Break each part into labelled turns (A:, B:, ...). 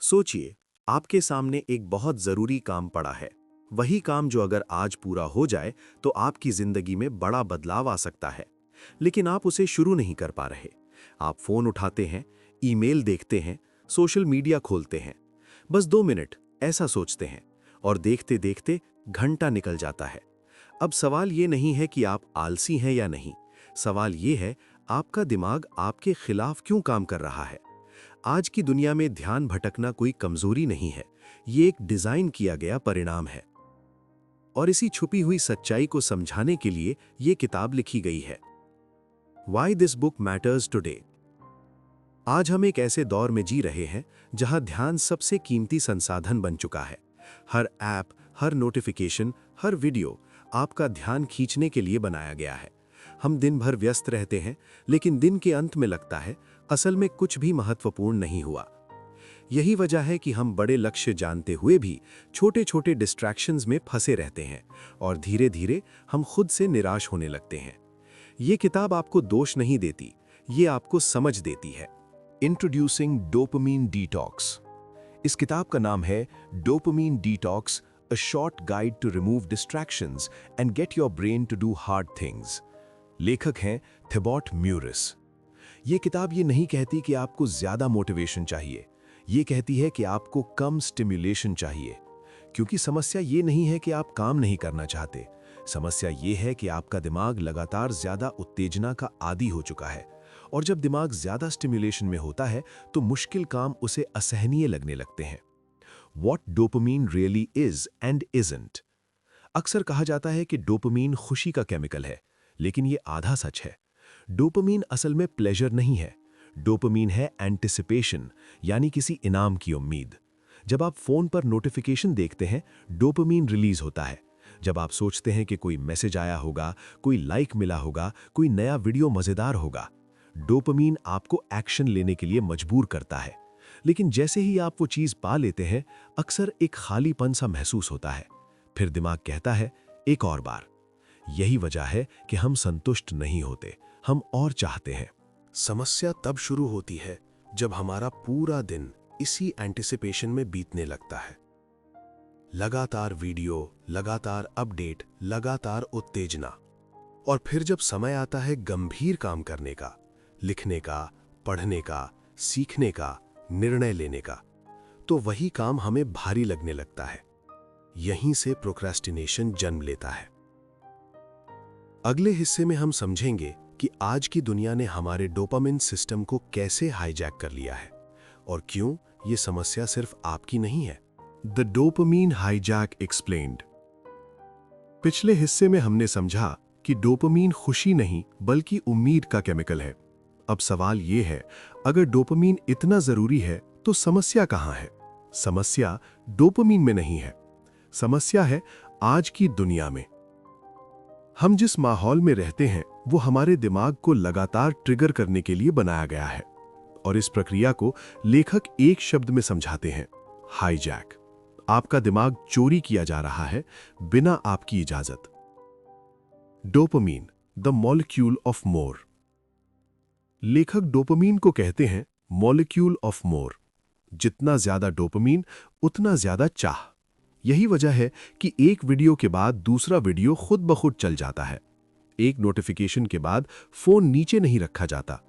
A: सोचिए, आपके सामने एक बहुत जरूरी काम पड़ा है। वही काम जो अगर आज पूरा हो जाए तो आपकी जिंदगी में बड़ा बदलाव आ सकता है। लेकिन आप उसे शुरू नहीं कर पा रहे। आप फोन उठाते हैं, ईमेल देखते हैं, सोशल मीडिया खोलते हैं। बस 2 मिनट ऐसा सोचते हैं और देखते देखते घंटा निकल जाता है। अब सवाल ये नहीं है कि आप आलसी हैं या नहीं। सवाल ये है, आपका दिमाग आपके खिलाफ क्यों काम कर रहा है। आज की दुनिया में ध्यान भटकना कोई कमजोरी नहीं है, ये एक डिजाइन किया गया परिणाम है। और इसी छुपी हुई सच्चाई को समझाने के लिए ये किताब लिखी गई है। Why this book matters today। आज हम एक ऐसे दौर में जी रहे हैं जहां ध्यान सबसे कीमती संसाधन बन चुका है। हर ऐप, हर नोटिफिकेशन, हर वीडियो आपका ध्यान खींचने के लिए बनाया गया है। हम दिन भर व्यस्त रहते हैं, लेकिन दिन के अंत में लगता है असल में कुछ भी महत्वपूर्ण नहीं हुआ। यही वजह है कि हम बड़े लक्ष्य जानते हुए भी छोटे छोटे डिस्ट्रैक्शंस में फंसे रहते हैं और धीरे धीरे हम खुद से निराश होने लगते हैं। ये किताब आपको दोष नहीं देती, ये आपको समझ देती है। Introducing dopamine detox. इस किताब का नाम है dopamine detox, a short guide to remove distractions and get your brain to do hard things. लेखक हैं थिबॉट म्यूरिस। ये किताब ये नहीं कहती कि आपको ज्यादा मोटिवेशन चाहिए, ये कहती है कि आपको कम स्टिम्युलेशन चाहिए। क्योंकि समस्या ये नहीं है कि आप काम नहीं करना चाहते, समस्या ये है कि आपका दिमाग लगातार ज्यादा उत्तेजना का आदी हो चुका है। और जब दिमाग ज्यादा स्टिम्युलेशन में होता है तो मुश्किल काम उसे असहनीय लगने लगते हैं। What dopamine really is and isn't। अक्सर कहा जाता है कि डोपामीन खुशी का केमिकल है, लेकिन ये आधा सच है। डोपामीन असल में प्लेजर नहीं है। डोपामीन है एंटिसिपेशन, यानी किसी इनाम की उम्मीद। जब आप फोन पर नोटिफिकेशन देखते हैं, डोपामीन रिलीज होता है। जब आप सोचते हैं कि कोई मैसेज आया होगा, कोई लाइक मिला होगा, कोई नया वीडियो मजेदार होगा, डोपामीन आपको एक्शन लेने के लिए मजबूर करता है। लेकिन जैसे ही आप वो चीज पा लेते हैं, अक्सर एक खालीपन सा महसूस होता है। फिर दिमाग कहता है, एक और बार। यही वजह है कि हम संतुष्ट नहीं होते, हम और चाहते हैं।
B: समस्या तब शुरू होती है जब हमारा पूरा दिन इसी एंटिसिपेशन में बीतने लगता है। लगातार वीडियो, लगातार अपडेट, लगातार उत्तेजना। और फिर जब समय आता है गंभीर काम करने का, लिखने का, पढ़ने का, सीखने का, निर्णय लेने का, तो वही काम हमें भारी लगने लगता है। यहीं से प्रोक्रेस्टिनेशन जन्म लेता है। अगले हिस्से में हम समझेंगे कि आज की दुनिया ने हमारे डोपामिन सिस्टम को कैसे हाईजैक कर लिया है और क्यों ये समस्या सिर्फ आपकी नहीं है।
A: The dopamine hijack explained. पिछले हिस्से में हमने समझा कि डोपामीन खुशी नहीं बल्कि उम्मीद का केमिकल है। अब सवाल यह है, अगर डोपामीन इतना जरूरी है तो समस्या कहां है। समस्या डोपामीन में नहीं है, समस्या है आज की दुनिया में। हम जिस माहौल में रहते हैं वो हमारे दिमाग को लगातार ट्रिगर करने के लिए बनाया गया है। और इस प्रक्रिया को लेखक एक शब्द में समझाते हैं, हाईजैक। आपका दिमाग चोरी किया जा रहा है बिना आपकी इजाजत। Dopamine, the molecule of more. लेखक डोपामीन को कहते हैं मॉलिक्यूल ऑफ मोर। जितना ज्यादा डोपामीन, उतना ज्यादा चाह। यही वजह है कि एक वीडियो के बाद दूसरा वीडियो खुद ब खुद चल जाता है। एक नोटिफिकेशन के बाद फोन नीचे नहीं रखा जाता।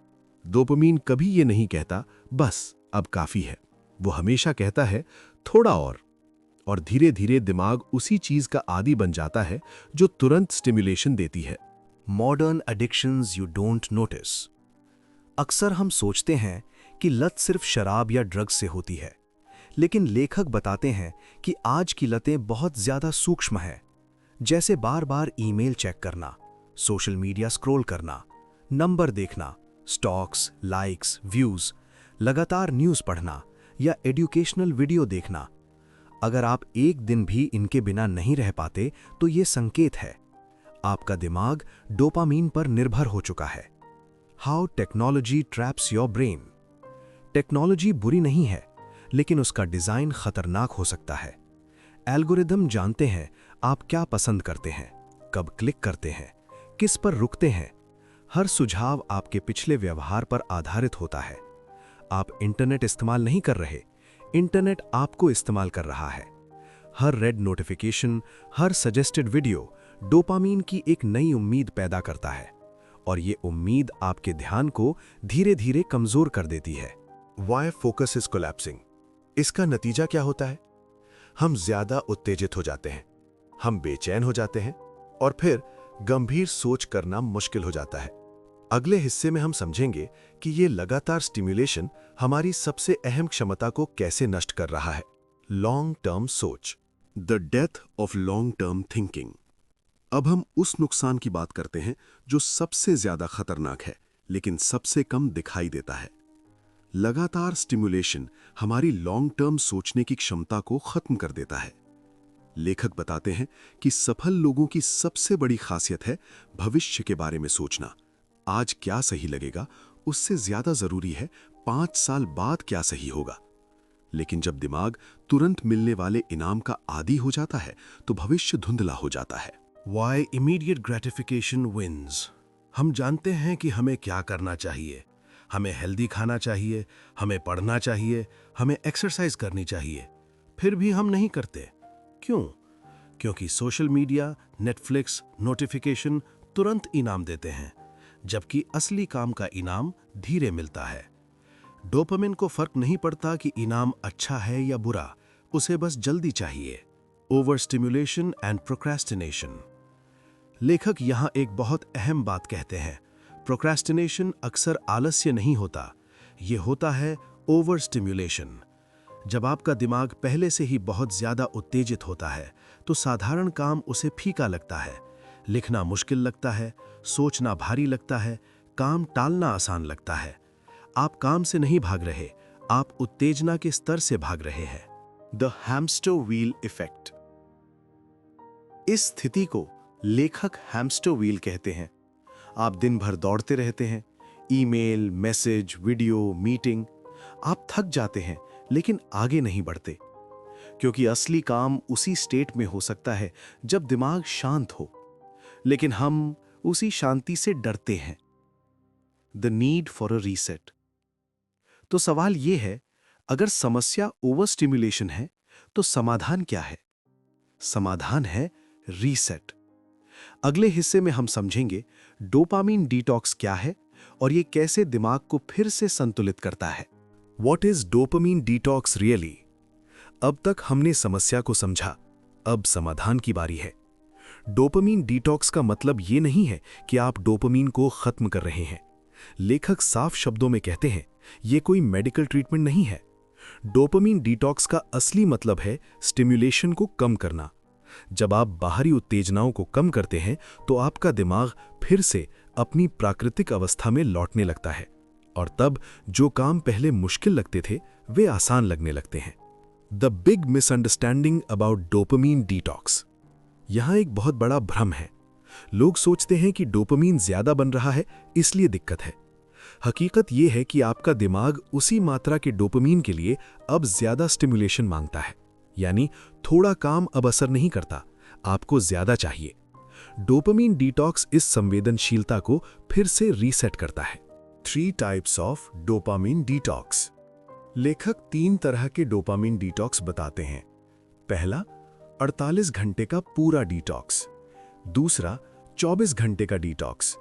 A: डोपामीन कभी ये नहीं कहता बस अब काफी है, वो हमेशा कहता है थोड़ा और धीरे धीरे दिमाग उसी चीज का आदी बन जाता है जो तुरंत स्टिम्युलेशन देती है।
C: Modern addictions you don't notice. अक्सर हम सोचते हैं कि लत सिर्फ शराब या ड्रग्स से होती है, लेकिन लेखक बताते हैं कि आज की लतें बहुत ज्यादा सूक्ष्म हैं। जैसे बार बार ईमेल चेक करना, सोशल मीडिया स्क्रॉल करना, नंबर देखना, स्टॉक्स, लाइक्स, व्यूज, लगातार न्यूज़ पढ़ना या एजुकेशनल वीडियो देखना। अगर आप एक दिन भी इनके बिना नहीं रह पाते तो ये संकेत है आपका दिमाग डोपामीन पर निर्भर हो चुका है। How technology traps your brain. Technology बुरी नहीं है, लेकिन उसका डिजाइन खतरनाक हो सकता है। एल्गोरिदम जानते हैं आप क्या पसंद करते हैं, कब क्लिक करते हैं, किस पर रुकते हैं। हर सुझाव आपके पिछले व्यवहार पर आधारित होता है। आप इंटरनेट इस्तेमाल नहीं कर रहे, इंटरनेट आपको इस्तेमाल कर रहा है। हर रेड नोटिफिकेशन, हर सजेस्टेड वीडियो डोपामीन की एक नई उम्मीद पैदा करता है और ये उम्मीद आपके ध्यान को धीरे धीरे कमजोर कर देती है।
B: Why focus is collapsing? इसका नतीजा क्या होता है? हम ज्यादा उत्तेजित हो जाते हैं, हम बेचैन हो जाते हैं और फिर गंभीर सोच करना मुश्किल हो जाता है। अगले हिस्से में हम समझेंगे कि ये लगातार स्टिम्युलेशन हमारी सबसे अहम क्षमता को कैसे नष्ट कर रहा है। लॉन्ग टर्म सोच,
A: the death of long term thinking. अब हम उस नुकसान की बात करते हैं जो सबसे ज्यादा खतरनाक है लेकिन सबसे कम दिखाई देता है। लगातार स्टिम्युलेशन हमारी लॉन्ग टर्म सोचने की क्षमता को खत्म कर देता है। लेखक बताते हैं कि सफल लोगों की सबसे बड़ी खासियत है भविष्य के बारे में सोचना। आज क्या सही लगेगा उससे ज्यादा जरूरी है 5 साल बाद क्या सही होगा। लेकिन जब दिमाग तुरंत मिलने वाले इनाम का आदी हो जाता है तो भविष्य धुंधला हो जाता है।
B: Why immediate gratification wins? हम जानते हैं कि हमें क्या करना चाहिए। हमें हेल्दी खाना चाहिए, हमें पढ़ना चाहिए, हमें एक्सरसाइज करनी चाहिए। फिर भी हम नहीं करते। क्यों? क्योंकि सोशल मीडिया, नेटफ्लिक्स, नोटिफिकेशन तुरंत इनाम देते हैं, जबकि असली काम का इनाम धीरे मिलता है। डोपामिन को फर्क नहीं पड़ता कि इनाम अच्छा है या बुरा, उसे बस जल्दी चाहिए। Over stimulation and procrastination. लेखक यहां एक बहुत अहम बात कहते हैं। प्रोक्रेस्टिनेशन अक्सर आलस्य नहीं होता, यह होता है ओवर स्टिम्युलेशन। जब आपका दिमाग पहले से ही बहुत ज्यादा उत्तेजित होता है तो साधारण काम उसे फीका लगता है, लिखना मुश्किल लगता है, सोचना भारी लगता है, काम टालना आसान लगता है। आप काम से नहीं भाग रहे, आप उत्तेजना के स्तर से भाग रहे हैं।
C: The hamster wheel effect. इस स्थिति को लेखक हैमस्टर व्हील कहते हैं। आप दिन भर दौड़ते रहते हैं, ईमेल, मैसेज, वीडियो, मीटिंग। आप थक जाते हैं लेकिन आगे नहीं बढ़ते, क्योंकि असली काम उसी स्टेट में हो सकता है जब दिमाग शांत हो। लेकिन हम उसी शांति से डरते हैं। The need for a reset. तो सवाल यह है, अगर समस्या ओवर स्टिम्युलेशन है तो समाधान क्या है? समाधान है रीसेट। अगले हिस्से में हम समझेंगे डोपामीन डिटॉक्स क्या है और ये कैसे दिमाग को फिर से संतुलित करता है। What is dopamine detox really? अब तक हमने समस्या को समझा, अब समाधान की बारी है। डोपामीन डिटॉक्स का मतलब ये नहीं है कि आप डोपामीन को खत्म कर रहे हैं। लेखक साफ शब्दों में कहते हैं, ये कोई मेडिकल ट्रीटमेंट नहीं है। डोपामीन डिटॉक्स का असली मतलब है स्टिम्युलेशन को कम करना। जब आप बाहरी उत्तेजनाओं को कम करते हैं तो आपका दिमाग फिर से अपनी प्राकृतिक अवस्था में लौटने लगता है और तब जो काम पहले मुश्किल लगते थे वे आसान लगने लगते हैं। The big misunderstanding about dopamine detox. यहां एक बहुत बड़ा भ्रम है। लोग सोचते हैं कि डोपामीन ज्यादा बन रहा है इसलिए दिक्कत है। हकीकत यह है कि आपका दिमाग उसी मात्रा के डोपामीन के लिए अब ज्यादा स्टिम्युलेशन मांगता है, यानी थोड़ा काम अब असर नहीं करता, आपको ज्यादा चाहिए। डोपामीन डिटॉक्स इस संवेदनशीलता को फिर से रीसेट करता है। 3 टाइप्स ऑफ डोपामीन डिटॉक्स। लेखक 3 तरह के डोपामीन डिटॉक्स बताते हैं। पहला, 48 घंटे का पूरा डिटॉक्स। दूसरा, 24 घंटे का डिटॉक्स।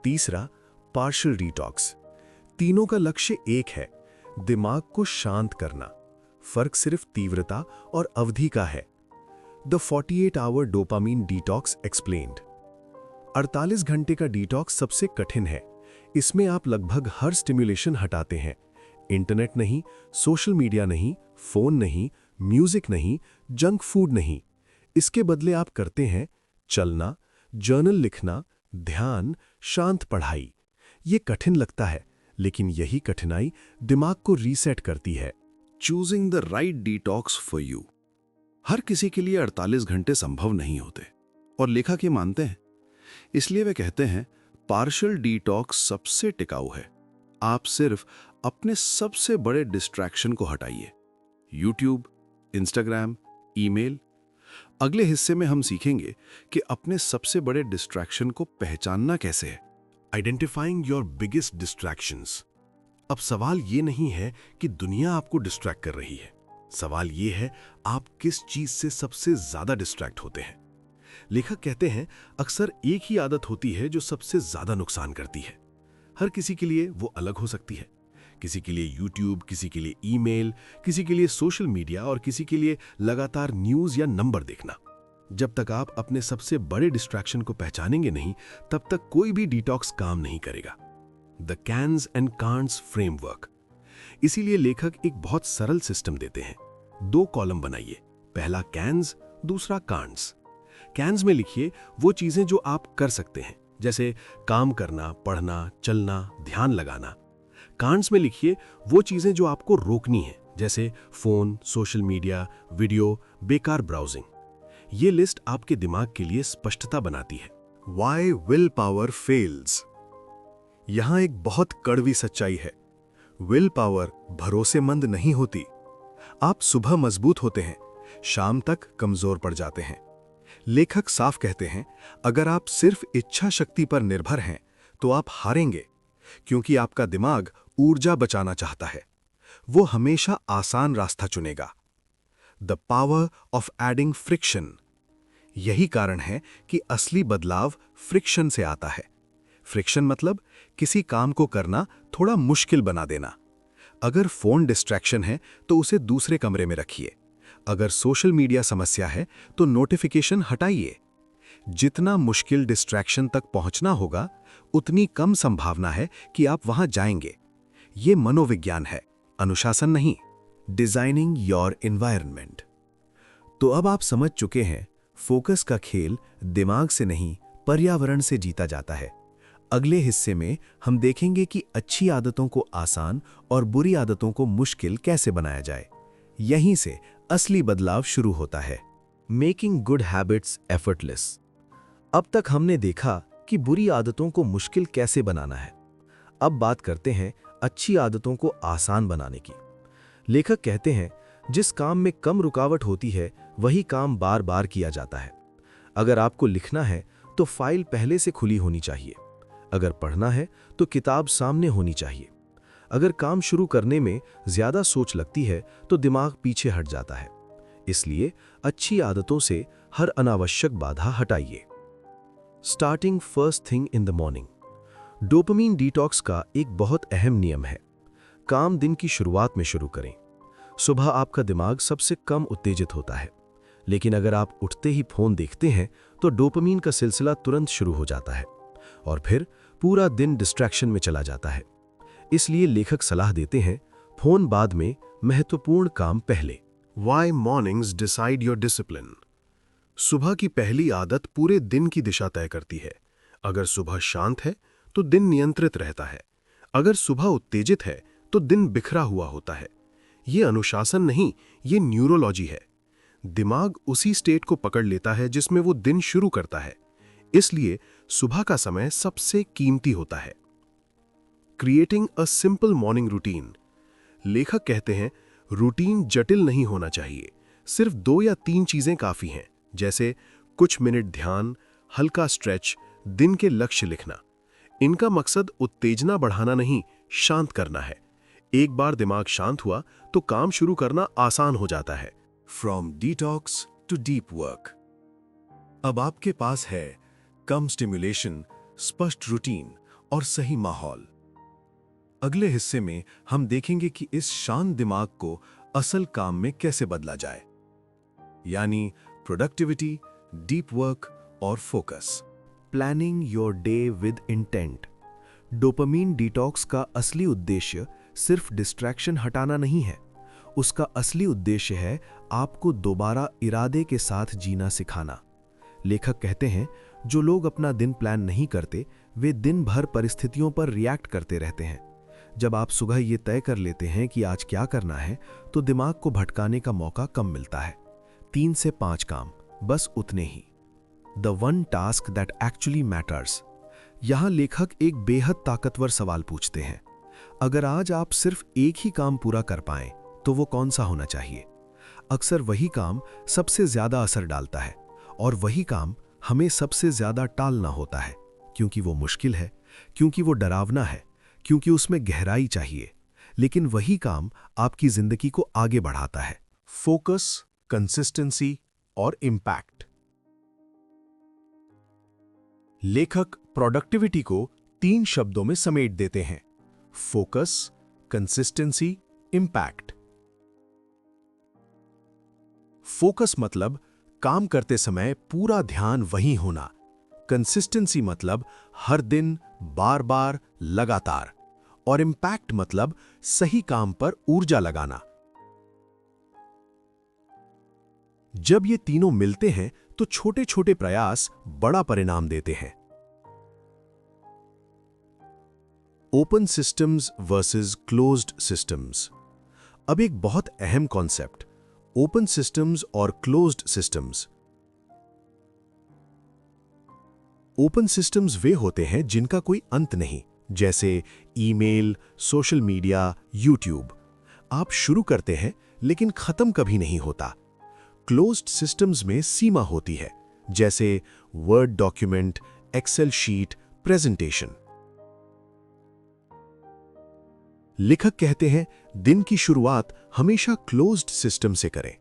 C: तीसरा, पार्शियल डिटॉक्स। तीनों का लक्ष्य एक है, दिमाग को शांत करना। फर्क सिर्फ तीव्रता और अवधि का है। The 48 hour dopamine detox explained. 48 घंटे का डिटॉक्स सबसे कठिन है। इसमें आप लगभग हर स्टिम्युलेशन हटाते हैं। इंटरनेट नहीं, सोशल मीडिया नहीं, फोन नहीं, म्यूजिक नहीं, जंक फूड नहीं। इसके बदले आप करते हैं चलना, जर्नल लिखना, ध्यान, शांत पढ़ाई। ये कठिन लगता है, लेकिन यही कठिनाई दिमाग को रीसेट करती है।
A: Choosing the right detox for you. हर किसी के लिए 48 घंटे संभव नहीं होते और लेखक ये मानते हैं। इसलिए वे कहते हैं पार्शियल डिटॉक्स सबसे टिकाऊ है। आप सिर्फ अपने सबसे बड़े डिस्ट्रैक्शन को हटाइए, यूट्यूब, इंस्टाग्राम, ईमेल। अगले हिस्से में हम सीखेंगे कि अपने सबसे बड़े डिस्ट्रैक्शन को पहचानना कैसे है।
B: Identifying your biggest distractions. अब सवाल ये नहीं है कि दुनिया आपको डिस्ट्रैक्ट कर रही है, सवाल ये है, आप किस चीज से सबसे ज्यादा डिस्ट्रैक्ट होते हैं? लेखक कहते हैं, अक्सर एक ही आदत होती है जो सबसे ज्यादा नुकसान करती है। हर किसी के लिए वो अलग हो सकती है। किसी के लिए YouTube, किसी के लिए ईमेल, किसी के लिए सोशल मीडिया और किसी के लिए लगातार न्यूज़ या नंबर देखना। जब तक आप अपने सबसे बड़े डिस्ट्रैक्शन को पहचानेंगे नहीं, तब तक कोई भी डिटॉक्स काम नहीं करेगा। The cans and can'ts framework. इसीलिए लेखक एक बहुत सरल सिस्टम देते हैं। 2 कॉलम बनाइए, पहला कैन्स, दूसरा कांट्स। कैन्स में लिखिए वो चीजें जो आप कर सकते हैं, जैसे काम करना, पढ़ना, चलना, ध्यान लगाना। कांट्स में लिखिए वो चीजें जो आपको रोकनी है, जैसे फोन, सोशल मीडिया, वीडियो, बेकार ब्राउजिंग। ये लिस्ट आपके दिमाग के लिए स्पष्टता बनाती है।
C: Why will power fails? यहां एक बहुत कड़वी सच्चाई है। विल पावर भरोसेमंद नहीं होती। आप सुबह मजबूत होते हैं, शाम तक कमजोर पड़ जाते हैं। लेखक साफ कहते हैं, अगर आप सिर्फ इच्छा शक्ति पर निर्भर हैं तो आप हारेंगे, क्योंकि आपका दिमाग ऊर्जा बचाना चाहता है। वो हमेशा आसान रास्ता चुनेगा। The power of adding friction. यही कारण है कि असली बदलाव फ्रिक्शन से आता है। फ्रिक्शन मतलब किसी काम को करना थोड़ा मुश्किल बना देना। अगर फोन डिस्ट्रैक्शन है तो उसे दूसरे कमरे में रखिए। अगर सोशल मीडिया समस्या है तो नोटिफिकेशन हटाइए। जितना मुश्किल डिस्ट्रैक्शन तक पहुंचना होगा, उतनी कम संभावना है कि आप वहां जाएंगे। ये मनोविज्ञान है, अनुशासन नहीं। Designing your environment. तो अब आप समझ चुके हैं, फोकस का खेल दिमाग से नहीं, पर्यावरण से जीता जाता है। अगले हिस्से में हम देखेंगे कि अच्छी आदतों को आसान और बुरी आदतों को मुश्किल कैसे बनाया जाए। यहीं से असली बदलाव शुरू होता है। Making good habits effortless. अब तक हमने देखा कि बुरी आदतों को मुश्किल कैसे बनाना है। अब बात करते हैं अच्छी आदतों को आसान बनाने की। लेखक कहते हैं, जिस काम में कम रुकावट होती है वही काम बार बार किया जाता है। अगर आपको लिखना है तो फाइल पहले से खुली होनी चाहिए। अगर पढ़ना है तो किताब सामने होनी चाहिए। अगर काम शुरू करने में ज्यादा सोच लगती है तो दिमाग पीछे हट जाता है। इसलिए अच्छी आदतों से हर अनावश्यक बाधा हटाइए। Starting first thing in the morning. Dopamine detox का एक बहुत अहम नियम है। काम दिन की शुरुआत में शुरू करें। सुबह आपका दिमाग सबसे कम उत्तेजित होता है, लेकिन अगर आप उठते ही फोन देखते हैं तो डोपामीन का सिलसिला तुरंत शुरू हो जाता है और फिर पूरा दिन डिस्ट्रैक्शन में चला जाता है। इसलिए लेखक सलाह देते हैं, फोन बाद में, महत्वपूर्ण काम पहले।
B: Why mornings decide your discipline? सुबह की पहली आदत पूरे दिन की दिशा तय करती है। अगर सुबह शांत है तो दिन नियंत्रित रहता है। अगर सुबह उत्तेजित है तो दिन बिखरा हुआ होता है। ये अनुशासन नहीं, ये न्यूरोलॉजी है। दिमाग उसी स्टेट को पकड़ लेता है जिसमें वो दिन शुरू करता है। इसलिए सुबह का समय सबसे कीमती होता है। Creating a simple morning routine. लेखक कहते हैं, रूटीन जटिल नहीं होना चाहिए। सिर्फ 2 या 3 चीजें काफी हैं, जैसे कुछ मिनट ध्यान, हल्का स्ट्रेच, दिन के लक्ष्य लिखना। इनका मकसद उत्तेजना बढ़ाना नहीं, शांत करना है। एक बार दिमाग शांत हुआ तो काम शुरू करना आसान हो जाता है।
C: From detox to deep work. अब आपके पास है कम स्टिमुलेशन, स्पष्ट रूटीन और सही माहौल। अगले हिस्से में हम देखेंगे कि इस शांत दिमाग को असल काम में कैसे बदला जाए, यानी प्रोडक्टिविटी, डीप वर्क और focus. Planning your day with intent. Dopamine detox का असली उद्देश्य सिर्फ डिस्ट्रैक्शन हटाना नहीं है। उसका असली उद्देश्य है आपको दोबारा इरादे के साथ जीना सिखाना। लेखक कहते हैं, जो लोग अपना दिन प्लान नहीं करते वे दिन भर परिस्थितियों पर रिएक्ट करते रहते हैं। जब आप सुबह ये तय कर लेते हैं कि आज क्या करना है, तो दिमाग को भटकाने का मौका कम मिलता है। 3 से 5 काम, बस उतने ही। The one task that actually matters. यहां लेखक एक बेहद ताकतवर सवाल पूछते हैं, अगर आज आप सिर्फ एक ही काम पूरा कर पाएं तो वो कौन सा होना चाहिए? अक्सर वही काम सबसे ज्यादा असर डालता है और वही काम हमें सबसे ज्यादा टालना होता है, क्योंकि वो मुश्किल है, क्योंकि वो डरावना है, क्योंकि उसमें गहराई चाहिए। लेकिन वही काम आपकी जिंदगी को आगे बढ़ाता है।
B: फोकस, कंसिस्टेंसी और इम्पैक्ट। लेखक प्रोडक्टिविटी को 3 शब्दों में समेट देते हैं: फोकस, कंसिस्टेंसी, इम्पैक्ट। फोकस मतलब काम करते समय पूरा ध्यान वहीं होना। कंसिस्टेंसी मतलब हर दिन, बार बार, लगातार। और इम्पैक्ट मतलब सही काम पर ऊर्जा लगाना। जब ये तीनों मिलते हैं तो छोटे छोटे प्रयास बड़ा परिणाम देते हैं। Open systems versus closed systems. अब एक बहुत अहम कॉन्सेप्ट, ओपन सिस्टम्स और क्लोज्ड सिस्टम्स। ओपन सिस्टम्स वे होते हैं जिनका कोई अंत नहीं, जैसे ईमेल, सोशल मीडिया, यूट्यूब। आप शुरू करते हैं लेकिन खत्म कभी नहीं होता। क्लोज्ड सिस्टम्स में सीमा होती है, जैसे word document, Excel sheet, presentation. लेखक कहते हैं, दिन की शुरुआत हमेशा क्लोज्ड सिस्टम से करें।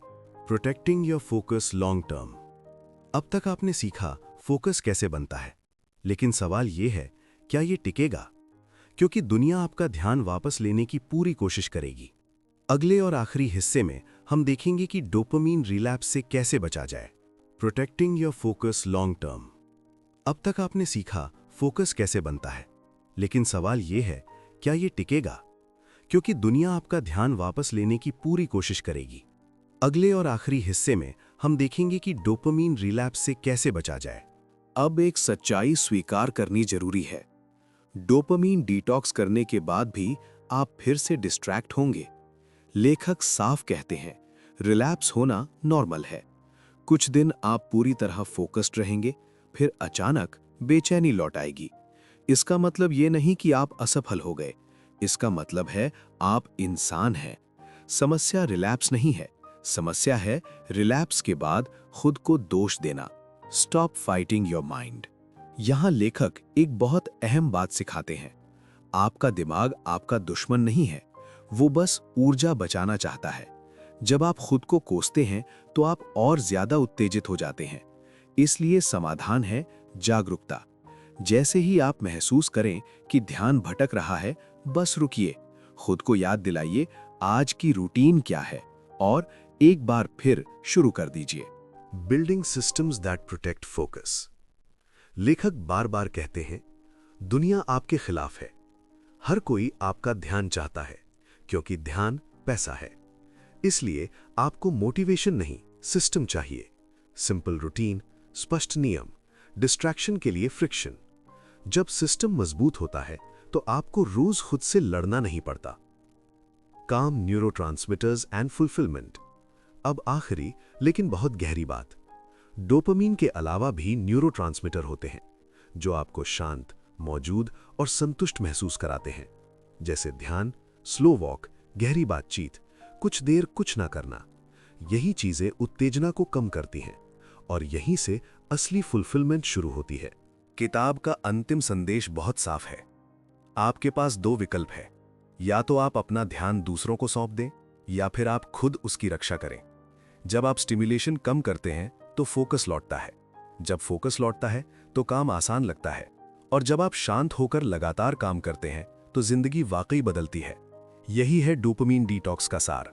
A: Protecting your focus long term. अब तक आपने सीखा फोकस कैसे बनता है, लेकिन सवाल यह है, क्या यह टिकेगा? क्योंकि दुनिया आपका ध्यान वापस लेने की पूरी कोशिश करेगी। अगले और आखिरी हिस्से में हम देखेंगे कि डोपामाइन रिलैप्स से कैसे बचा जाए। Protecting your focus long term. अब तक आपने सीखा फोकस कैसे बनता है, लेकिन सवाल यह है, क्या यह टिकेगा? क्योंकि दुनिया आपका ध्यान वापस लेने की पूरी कोशिश करेगी। अगले और आखिरी हिस्से में हम देखेंगे कि डोपामाइन रिलैप्स से कैसे बचा जाए। अब एक सच्चाई स्वीकार करनी जरूरी है। डोपामाइन डिटॉक्स करने के बाद भी आप फिर से डिस्ट्रैक्ट होंगे। लेखक साफ कहते हैं, रिलैप्स होना नॉर्मल है। कुछ दिन आप पूरी तरह फोकस्ड रहेंगे, फिर अचानक बेचैनी लौट आएगी। इसका मतलब ये नहीं कि आप असफल हो गए, इसका मतलब है आप इंसान हैं। समस्या रिलैप्स नहीं है, समस्या है रिलैप्स के बाद खुद को दोष देना। Stop fighting your mind. यहां लेखक एक बहुत अहम बात सिखाते हैं। आपका दिमाग आपका दुश्मन नहीं है, वो बस ऊर्जा बचाना चाहता है। जब आप खुद को कोसते हैं तो आप और ज्यादा उत्तेजित हो जाते हैं। इसलिए समाधान है जागरूकता। जैसे ही आप महसूस करें कि ध्यान भटक रहा है, बस रुकिए, खुद को याद दिलाइए आज की रूटीन क्या है और एक बार फिर शुरू कर दीजिए।
B: Building systems that protect focus. लेखक बार बार कहते हैं, दुनिया आपके खिलाफ है। हर कोई आपका ध्यान चाहता है, क्योंकि ध्यान पैसा है। इसलिए आपको मोटिवेशन नहीं, सिस्टम चाहिए। सिंपल रूटीन, स्पष्ट नियम, डिस्ट्रैक्शन के लिए फ्रिक्शन। जब सिस्टम मजबूत होता है तो आपको रोज खुद से लड़ना नहीं पड़ता। काम, न्यूरोट्रांसमिटर्स एंड फुलफिलमेंट। अब आखिरी लेकिन बहुत गहरी बात, डोपामाइन के अलावा भी न्यूरोट्रांसमिटर होते हैं जो आपको शांत, मौजूद और संतुष्ट महसूस कराते हैं, जैसे ध्यान, स्लो वॉक, गहरी बातचीत, कुछ देर कुछ ना करना। यही चीजें उत्तेजना को कम करती हैं और यहीं से असली फुलफिलमेंट शुरू होती है।
A: किताब का अंतिम संदेश बहुत साफ है। आपके पास 2 विकल्प है, या तो आप अपना ध्यान दूसरों को सौंप दें या फिर आप खुद उसकी रक्षा करें। जब आप स्टिमुलेशन कम करते हैं तो फोकस लौटता है। जब फोकस लौटता है तो काम आसान लगता है, और जब आप शांत होकर लगातार काम करते हैं तो जिंदगी वाकई बदलती है। यही है डोपामाइन डिटॉक्स का सार।